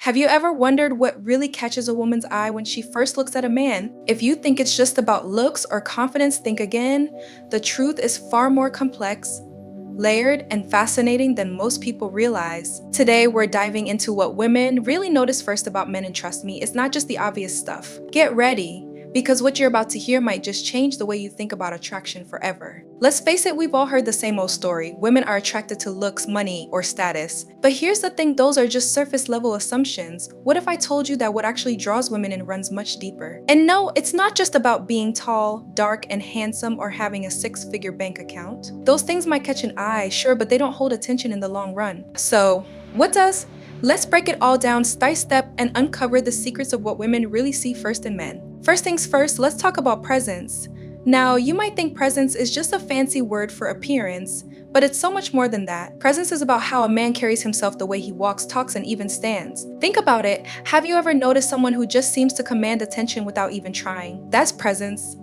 Have you ever wondered what really catches a woman's eye when she first looks at a man? If you think it's just about looks or confidence, think again. The truth is far more complex, layered, and fascinating than most people realize. Today, we're diving into what women really notice first about men, and trust me, it's not just the obvious stuff. Get ready, because what you're about to hear might just change the way you think about attraction forever. Let's face it, we've all heard the same old story. Women are attracted to looks, money, or status. But here's the thing, those are just surface level assumptions. What if I told you that what actually draws women in runs much deeper? And no, it's not just about being tall, dark, and handsome, or having a six-figure bank account. Those things might catch an eye, sure, but they don't hold attention in the long run. So, what does? Let's break it all down step by step and uncover the secrets of what women really see first in men. First things first, let's talk about presence. Now, you might think presence is just a fancy word for appearance, but it's so much more than that. Presence is about how a man carries himself, the way he walks, talks, and even stands. Think about it. Have you ever noticed someone who just seems to command attention without even trying? That's presence.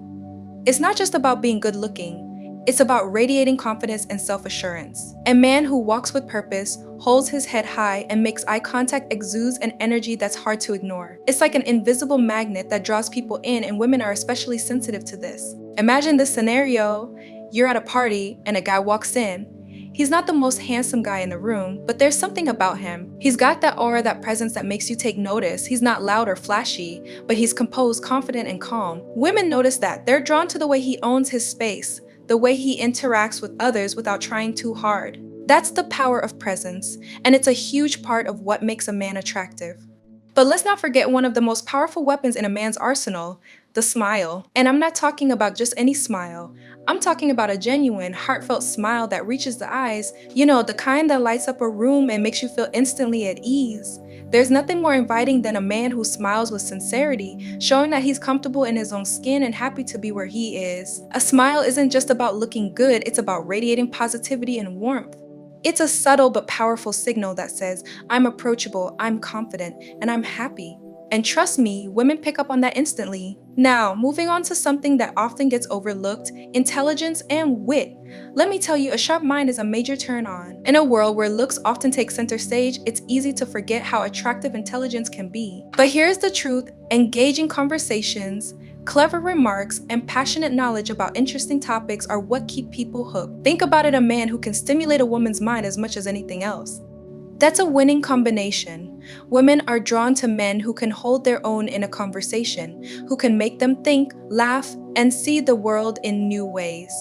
It's not just about being good looking. It's about radiating confidence and self-assurance. A man who walks with purpose, holds his head high, and makes eye contact exudes an energy that's hard to ignore. It's like an invisible magnet that draws people in, and women are especially sensitive to this. Imagine this scenario. You're at a party and a guy walks in. He's not the most handsome guy in the room, but there's something about him. He's got that aura, that presence that makes you take notice. He's not loud or flashy, but he's composed, confident, and calm. Women notice that. They're drawn to the way he owns his space, the way he interacts with others without trying too hard. That's the power of presence, and it's a huge part of what makes a man attractive. But let's not forget one of the most powerful weapons in a man's arsenal, the smile. And I'm not talking about just any smile. I'm talking about a genuine, heartfelt smile that reaches the eyes, you know, the kind that lights up a room and makes you feel instantly at ease. There's nothing more inviting than a man who smiles with sincerity, showing that he's comfortable in his own skin and happy to be where he is. A smile isn't just about looking good, it's about radiating positivity and warmth. It's a subtle but powerful signal that says, I'm approachable, I'm confident, and I'm happy. And trust me, women pick up on that instantly. Now, moving on to something that often gets overlooked, intelligence and wit. Let me tell you, a sharp mind is a major turn on. In a world where looks often take center stage, it's easy to forget how attractive intelligence can be. But here's the truth, engaging conversations, clever remarks, and passionate knowledge about interesting topics are what keep people hooked. Think about it, a man who can stimulate a woman's mind as much as anything else. That's a winning combination. Women are drawn to men who can hold their own in a conversation, who can make them think, laugh, and see the world in new ways.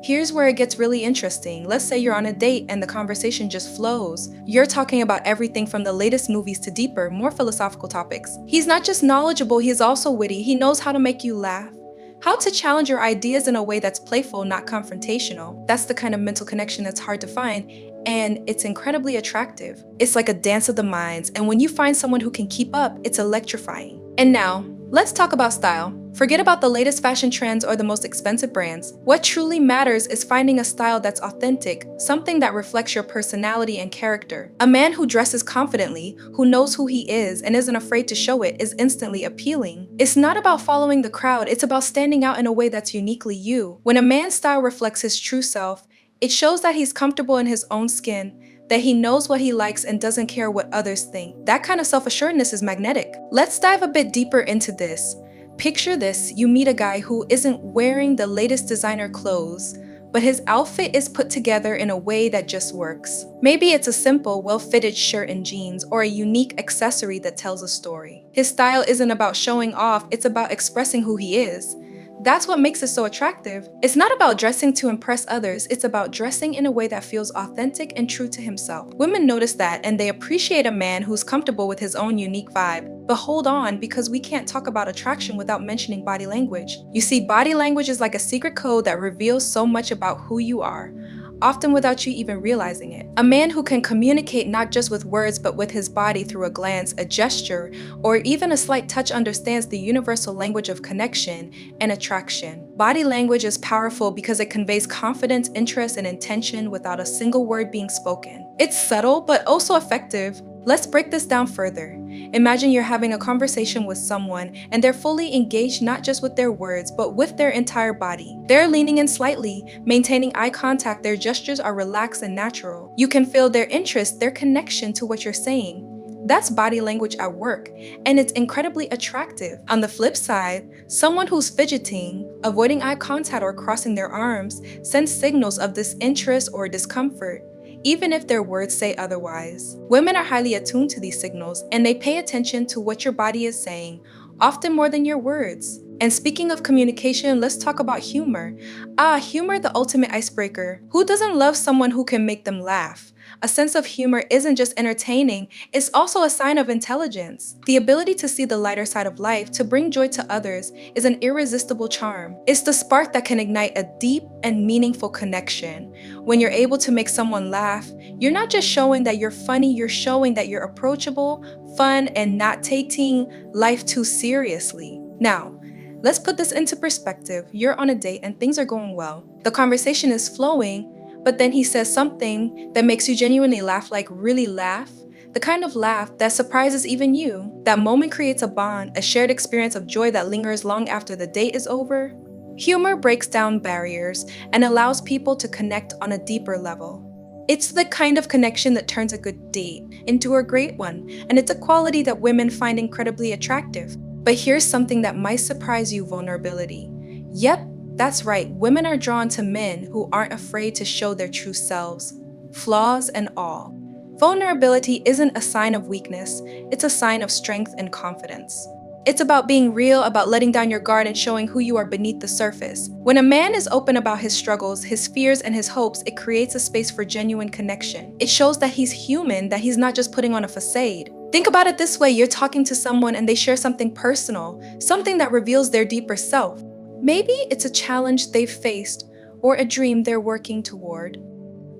Here's where it gets really interesting. Let's say you're on a date and the conversation just flows. You're talking about everything from the latest movies to deeper, more philosophical topics. He's not just knowledgeable, he's also witty. He knows how to make you laugh, how to challenge your ideas in a way that's playful, not confrontational. That's the kind of mental connection that's hard to find, and it's incredibly attractive. It's like a dance of the minds, and when you find someone who can keep up, it's electrifying. And now, let's talk about style. Forget about the latest fashion trends or the most expensive brands. What truly matters is finding a style that's authentic, something that reflects your personality and character. A man who dresses confidently, who knows who he is and isn't afraid to show it, is instantly appealing. It's not about following the crowd, it's about standing out in a way that's uniquely you. When a man's style reflects his true self, it shows that he's comfortable in his own skin, that he knows what he likes and doesn't care what others think. That kind of self-assuredness is magnetic. Let's dive a bit deeper into this. Picture this, you meet a guy who isn't wearing the latest designer clothes, but his outfit is put together in a way that just works. Maybe it's a simple, well-fitted shirt and jeans, or a unique accessory that tells a story. His style isn't about showing off, it's about expressing who he is. That's what makes it so attractive. It's not about dressing to impress others, it's about dressing in a way that feels authentic and true to himself. Women notice that, and they appreciate a man who's comfortable with his own unique vibe. But hold on, because we can't talk about attraction without mentioning body language. You see, body language is like a secret code that reveals so much about who you are, often without you even realizing it. A man who can communicate not just with words but with his body through a glance, a gesture, or even a slight touch understands the universal language of connection and attraction. Body language is powerful because it conveys confidence, interest, and intention without a single word being spoken. It's subtle but also effective. Let's break this down further. Imagine you're having a conversation with someone and they're fully engaged not just with their words, but with their entire body. They're leaning in slightly, maintaining eye contact, their gestures are relaxed and natural. You can feel their interest, their connection to what you're saying. That's body language at work, and it's incredibly attractive. On the flip side, someone who's fidgeting, avoiding eye contact, or crossing their arms sends signals of disinterest or discomfort, even if their words say otherwise. Women are highly attuned to these signals, and they pay attention to what your body is saying, often more than your words. And speaking of communication, let's talk about humor. Humor, the ultimate icebreaker. Who doesn't love someone who can make them laugh? A sense of humor isn't just entertaining, it's also a sign of intelligence. The ability to see the lighter side of life, to bring joy to others, is an irresistible charm. It's the spark that can ignite a deep and meaningful connection. When you're able to make someone laugh, you're not just showing that you're funny, you're showing that you're approachable, fun, and not taking life too seriously. Now, let's put this into perspective. You're on a date and things are going well. The conversation is flowing, but then he says something that makes you genuinely laugh, like really laugh. The kind of laugh that surprises even you. That moment creates a bond, a shared experience of joy that lingers long after the date is over. Humor breaks down barriers and allows people to connect on a deeper level. It's the kind of connection that turns a good date into a great one, and it's a quality that women find incredibly attractive. But here's something that might surprise you: vulnerability. Yep, that's right, women are drawn to men who aren't afraid to show their true selves, flaws and all. Vulnerability isn't a sign of weakness, it's a sign of strength and confidence. It's about being real, about letting down your guard and showing who you are beneath the surface. When a man is open about his struggles, his fears, and his hopes, it creates a space for genuine connection. It shows that he's human, that he's not just putting on a facade. Think about it this way: you're talking to someone and they share something personal, something that reveals their deeper self. Maybe it's a challenge they've faced or a dream they're working toward.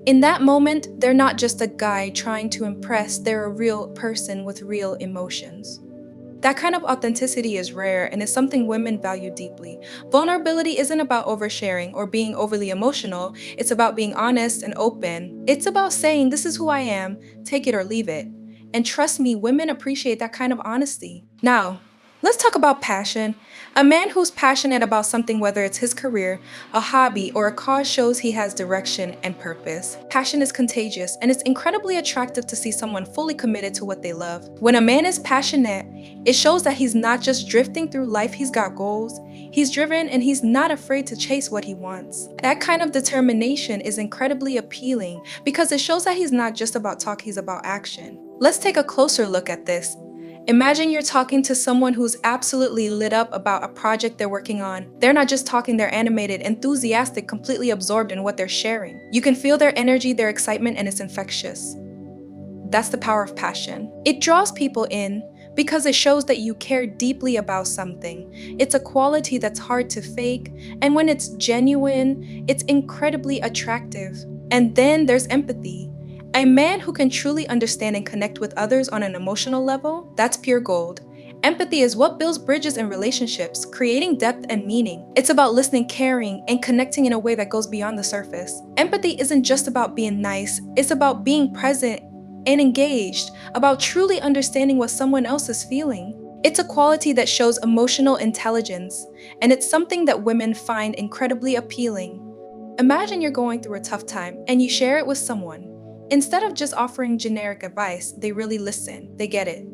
In that moment, they're not just a guy trying to impress, they're a real person with real emotions. That kind of authenticity is rare and is something women value deeply. Vulnerability isn't about oversharing or being overly emotional, it's about being honest and open. It's about saying, "This is who I am, take it or leave it." And trust me, women appreciate that kind of honesty. Now, let's talk about passion. A man who's passionate about something, whether it's his career, a hobby, or a cause, shows he has direction and purpose. Passion is contagious, and it's incredibly attractive to see someone fully committed to what they love. When a man is passionate, it shows that he's not just drifting through life, he's got goals. He's driven and he's not afraid to chase what he wants. That kind of determination is incredibly appealing because it shows that he's not just about talk, he's about action. Let's take a closer look at this. Imagine you're talking to someone who's absolutely lit up about a project they're working on. They're not just talking, they're animated, enthusiastic, completely absorbed in what they're sharing. You can feel their energy, their excitement, and it's infectious. That's the power of passion. It draws people in because it shows that you care deeply about something. It's a quality that's hard to fake, and when it's genuine, it's incredibly attractive. And then there's empathy. A man who can truly understand and connect with others on an emotional level, that's pure gold. Empathy is what builds bridges in relationships, creating depth and meaning. It's about listening, caring, and connecting in a way that goes beyond the surface. Empathy isn't just about being nice, it's about being present and engaged, about truly understanding what someone else is feeling. It's a quality that shows emotional intelligence, and it's something that women find incredibly appealing. Imagine you're going through a tough time and you share it with someone. Instead of just offering generic advice, they really listen, they get it.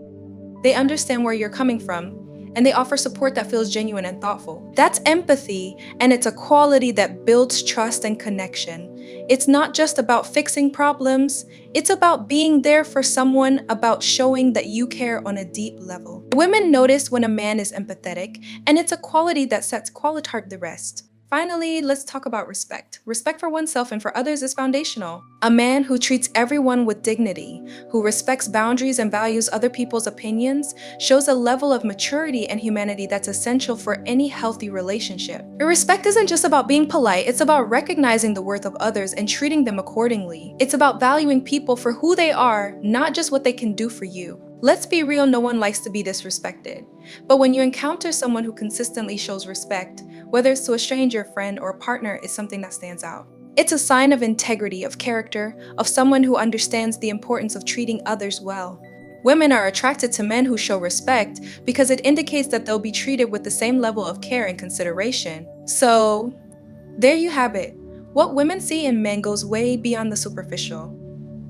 They understand where you're coming from, and they offer support that feels genuine and thoughtful. That's empathy, and it's a quality that builds trust and connection. It's not just about fixing problems, it's about being there for someone, about showing that you care on a deep level. Women notice when a man is empathetic, and it's a quality that sets quality apart the rest. Finally, let's talk about respect. Respect for oneself and for others is foundational. A man who treats everyone with dignity, who respects boundaries and values other people's opinions, shows a level of maturity and humanity that's essential for any healthy relationship. Respect isn't just about being polite, it's about recognizing the worth of others and treating them accordingly. It's about valuing people for who they are, not just what they can do for you. Let's be real, no one likes to be disrespected. But when you encounter someone who consistently shows respect, whether it's to a stranger, friend, or partner, it's something that stands out. It's a sign of integrity, of character, of someone who understands the importance of treating others well. Women are attracted to men who show respect because it indicates that they'll be treated with the same level of care and consideration. So, there you have it. What women see in men goes way beyond the superficial.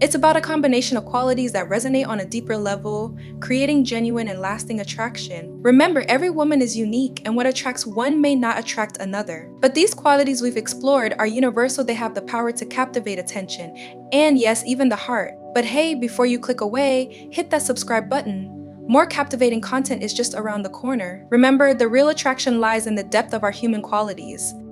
It's about a combination of qualities that resonate on a deeper level, creating genuine and lasting attraction. Remember, every woman is unique, and what attracts one may not attract another. But these qualities we've explored are universal. They have the power to captivate attention, and yes, even the heart. But hey, before you click away, hit that subscribe button. More captivating content is just around the corner. Remember, the real attraction lies in the depth of our human qualities.